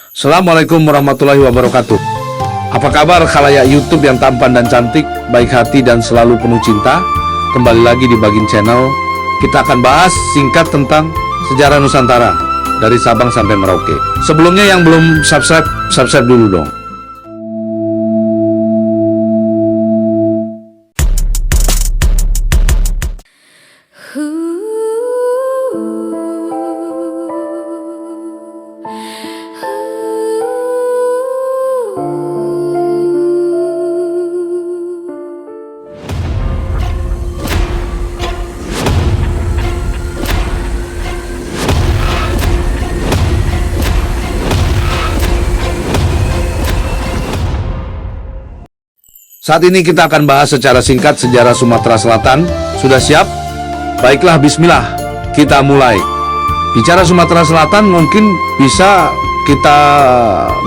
Assalamualaikum warahmatullahi wabarakatuh. Apa kabar khalayak YouTube yang tampan dan cantik, baik hati dan selalu penuh cinta? Kembali lagi di Bagin Channel. Kita akan bahas singkat tentang sejarah Nusantara dari Sabang sampai Merauke. Sebelumnya yang belum subscribe dulu dong. Saat ini kita akan bahas secara singkat sejarah Sumatera Selatan. Sudah siap? Baiklah, bismillah, kita mulai. Bicara Sumatera Selatan mungkin bisa kita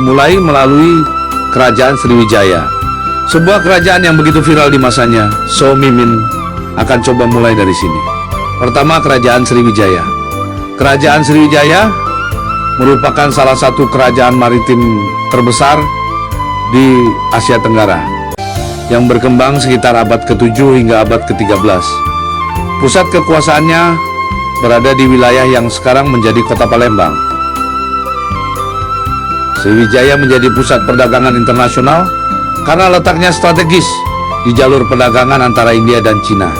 mulai melalui Kerajaan Sriwijaya. Sebuah kerajaan yang begitu viral di masanya. So Mimin akan coba mulai dari sini. Pertama, Kerajaan Sriwijaya. Kerajaan Sriwijaya merupakan salah satu kerajaan maritim terbesar di Asia Tenggara yang berkembang sekitar abad ke-7 hingga abad ke-13. Pusat kekuasaannya berada di wilayah yang sekarang menjadi kota Palembang. Sriwijaya menjadi pusat perdagangan internasional karena letaknya strategis di jalur perdagangan antara India dan Cina.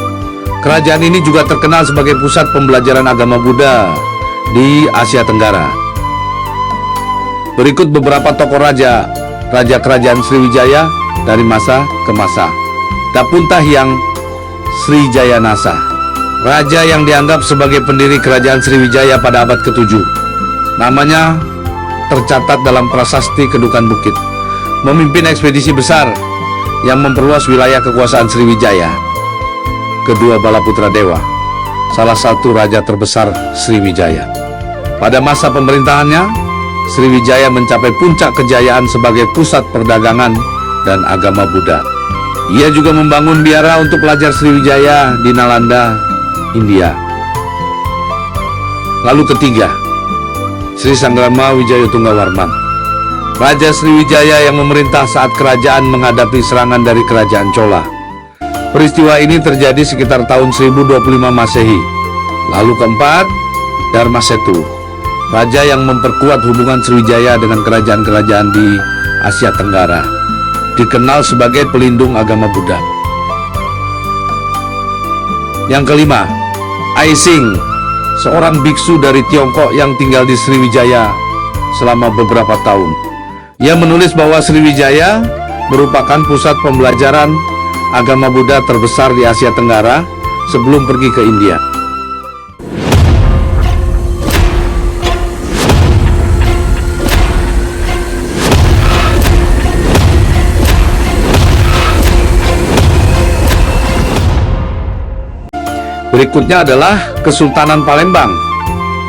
Kerajaan ini juga terkenal sebagai pusat pembelajaran agama Buddha di Asia Tenggara. Berikut beberapa tokoh raja kerajaan Sriwijaya dari masa ke masa. Dapuntah yang Srijayanasa, raja yang dianggap sebagai pendiri kerajaan Sriwijaya pada abad ke-7. Namanya tercatat dalam prasasti Kedukan Bukit. Memimpin ekspedisi besar yang memperluas wilayah kekuasaan Sriwijaya. Kedua Balaputra Dewa, salah satu raja terbesar Sriwijaya. Pada masa pemerintahannya, Sriwijaya mencapai puncak kejayaan sebagai pusat perdagangan dan agama Buddha. Ia juga membangun biara untuk pelajar Sriwijaya di Nalanda, India. Lalu ketiga, Sri Sanggrama Wijaya Tunggawarman, Raja Sriwijaya yang memerintah saat kerajaan menghadapi serangan dari kerajaan Chola. Peristiwa ini terjadi sekitar tahun 1025 Masehi. Lalu keempat, Dharmasetu, raja yang memperkuat hubungan Sriwijaya dengan kerajaan-kerajaan di Asia Tenggara, dikenal sebagai pelindung agama Buddha. Yang kelima, Aising, seorang biksu dari Tiongkok yang tinggal di Sriwijaya selama beberapa tahun. Ia menulis bahwa Sriwijaya merupakan pusat pembelajaran agama Buddha terbesar di Asia Tenggara sebelum pergi ke India. Berikutnya adalah Kesultanan Palembang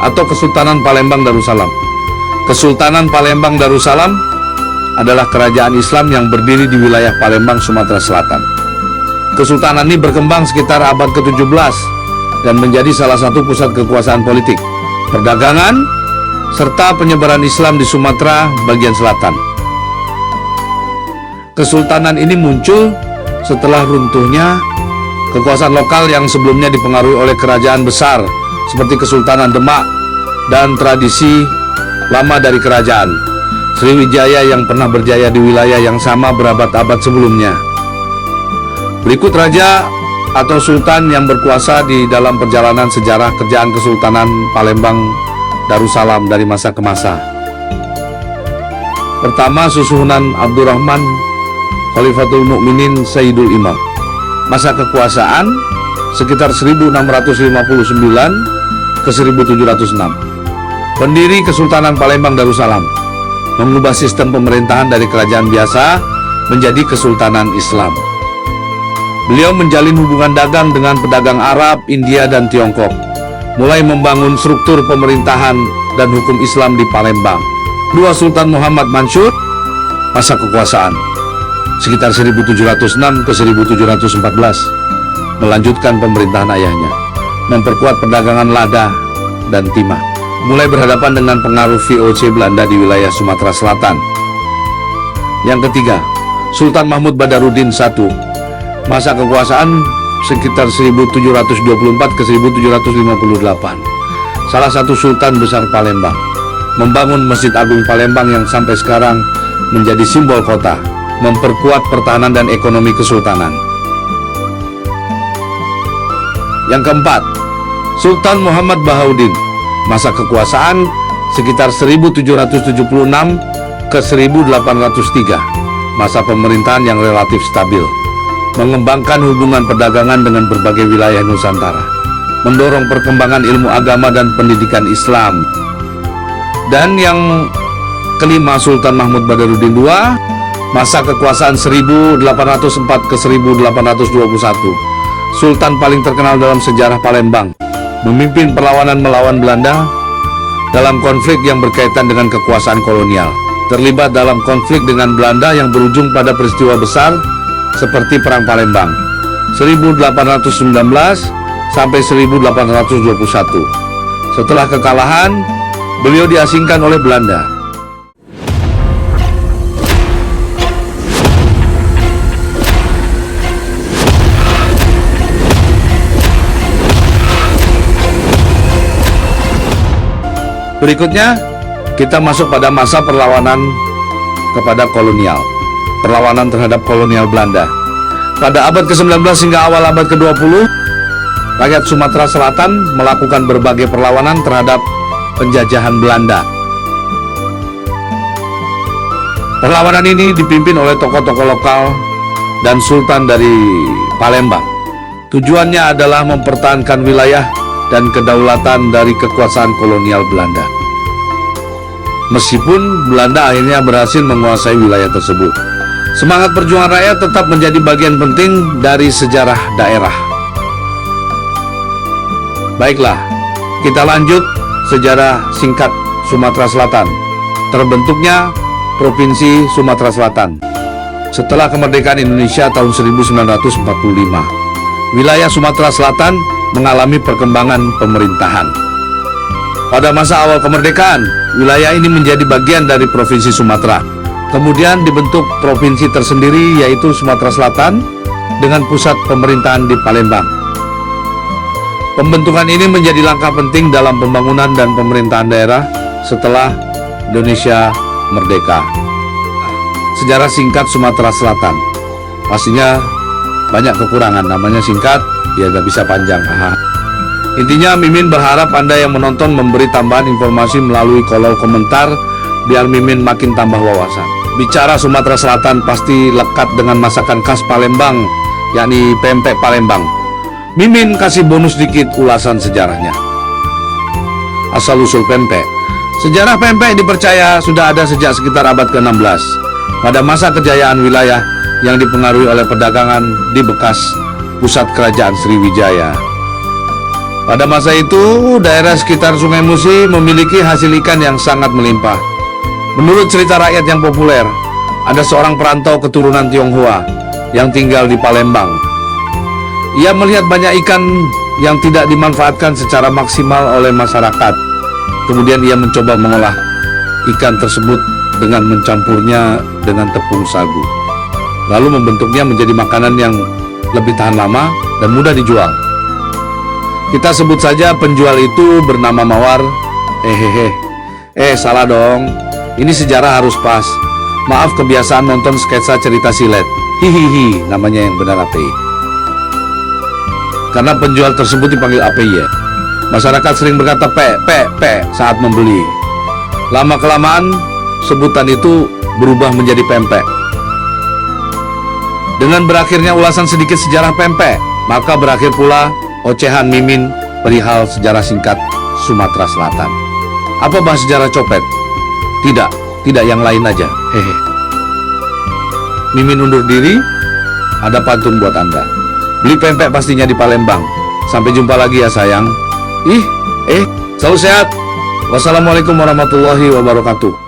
atau Kesultanan Palembang Darussalam. Kesultanan Palembang Darussalam adalah kerajaan Islam yang berdiri di wilayah Palembang, Sumatera Selatan. Kesultanan ini berkembang sekitar abad ke-17 dan menjadi salah satu pusat kekuasaan politik, perdagangan, serta penyebaran Islam di Sumatera bagian selatan. Kesultanan ini muncul setelah runtuhnya kekuasaan lokal yang sebelumnya dipengaruhi oleh kerajaan besar seperti Kesultanan Demak dan tradisi lama dari kerajaan Sriwijaya yang pernah berjaya di wilayah yang sama berabad-abad sebelumnya. Berikut raja atau sultan yang berkuasa di dalam perjalanan sejarah kerajaan Kesultanan Palembang Darussalam dari masa ke masa. Pertama, Susuhunan Abdurrahman Khalifatul Mukminin Sayyidul Imam. Masa kekuasaan sekitar 1659 ke 1706. Pendiri Kesultanan Palembang Darussalam mengubah sistem pemerintahan dari kerajaan biasa menjadi Kesultanan Islam. Beliau menjalin hubungan dagang dengan pedagang Arab, India, dan Tiongkok, mulai membangun struktur pemerintahan dan hukum Islam di Palembang. Dua Sultan Muhammad Mansur, masa kekuasaan sekitar 1706 ke 1714, melanjutkan pemerintahan ayahnya, memperkuat perdagangan lada dan timah. mulai berhadapan dengan pengaruh VOC Belanda di wilayah Sumatera Selatan. Yang ketiga, Sultan Mahmud Badarudin I, masa kekuasaan sekitar 1724 ke 1758. Salah satu Sultan Besar Palembang, membangun Masjid Agung Palembang yang sampai sekarang menjadi simbol kota, memperkuat pertahanan dan ekonomi kesultanan. Yang keempat, Sultan Muhammad Bahauddin, masa kekuasaan sekitar 1776 ke 1803, masa pemerintahan yang relatif stabil, mengembangkan hubungan perdagangan dengan berbagai wilayah Nusantara, mendorong perkembangan ilmu agama dan pendidikan Islam. Dan yang kelima, Sultan Mahmud Badarudin II, masa kekuasaan 1804 ke 1821, Sultan paling terkenal dalam sejarah Palembang, memimpin perlawanan melawan Belanda dalam konflik yang berkaitan dengan kekuasaan kolonial, terlibat dalam konflik dengan Belanda yang berujung pada peristiwa besar seperti Perang Palembang 1819 sampai 1821. Setelah kekalahan, beliau diasingkan oleh Belanda. Berikutnya, kita masuk pada masa perlawanan kepada kolonial, perlawanan terhadap kolonial Belanda. Pada abad ke-19 hingga awal abad ke-20, rakyat Sumatera Selatan melakukan berbagai perlawanan terhadap penjajahan Belanda. Perlawanan ini dipimpin oleh tokoh-tokoh lokal dan sultan dari Palembang. Tujuannya adalah mempertahankan wilayah dan kedaulatan dari kekuasaan kolonial Belanda. Meskipun Belanda akhirnya berhasil menguasai wilayah tersebut, semangat perjuangan rakyat tetap menjadi bagian penting dari sejarah daerah. Baiklah, kita lanjut sejarah singkat Sumatera Selatan. Terbentuknya Provinsi Sumatera Selatan. Setelah kemerdekaan Indonesia tahun 1945, wilayah Sumatera Selatan mengalami perkembangan pemerintahan. Pada masa awal kemerdekaan, wilayah ini menjadi bagian dari Provinsi Sumatera. Kemudian dibentuk provinsi tersendiri, yaitu Sumatera Selatan, dengan pusat pemerintahan di Palembang. Pembentukan ini menjadi langkah penting dalam pembangunan dan pemerintahan daerah setelah Indonesia merdeka. Sejarah singkat Sumatera Selatan. Pastinya banyak kekurangan, namanya singkat, ya gak bisa panjang. Intinya, Mimin berharap Anda yang menonton memberi tambahan informasi melalui kolom komentar, biar Mimin makin tambah wawasan. Bicara Sumatera Selatan pasti lekat dengan masakan khas Palembang, yakni pempek Palembang. Mimin kasih bonus dikit ulasan sejarahnya. Asal-usul pempek. Sejarah pempek dipercaya sudah ada sejak sekitar abad ke-16, pada masa kejayaan wilayah yang dipengaruhi oleh perdagangan di bekas pusat kerajaan Sriwijaya. Pada masa itu, daerah sekitar Sungai Musi memiliki hasil ikan yang sangat melimpah. Menurut cerita rakyat yang populer, ada seorang perantau keturunan Tionghoa yang tinggal di Palembang. Ia melihat banyak ikan yang tidak dimanfaatkan secara maksimal oleh masyarakat. Kemudian ia mencoba mengolah ikan tersebut dengan mencampurnya dengan tepung sagu, lalu membentuknya menjadi makanan yang lebih tahan lama dan mudah dijual. Kita sebut saja penjual itu bernama Mawar. Salah dong. Ini sejarah harus pas. Maaf, kebiasaan nonton sketsa cerita silet. Hihihi, namanya yang benar API. Karena penjual tersebut dipanggil API ya. Masyarakat sering berkata pe saat membeli. Lama-kelamaan, sebutan itu berubah menjadi pempek. Dengan berakhirnya ulasan sedikit sejarah pempek, maka berakhir pula ocehan Mimin perihal sejarah singkat Sumatera Selatan. Apa bahas sejarah copet? Tidak yang lain aja. Mimin undur diri. Ada pantun buat Anda. Beli pempek pastinya di Palembang. Sampai jumpa lagi ya sayang. Selalu sehat. Wassalamualaikum warahmatullahi wabarakatuh.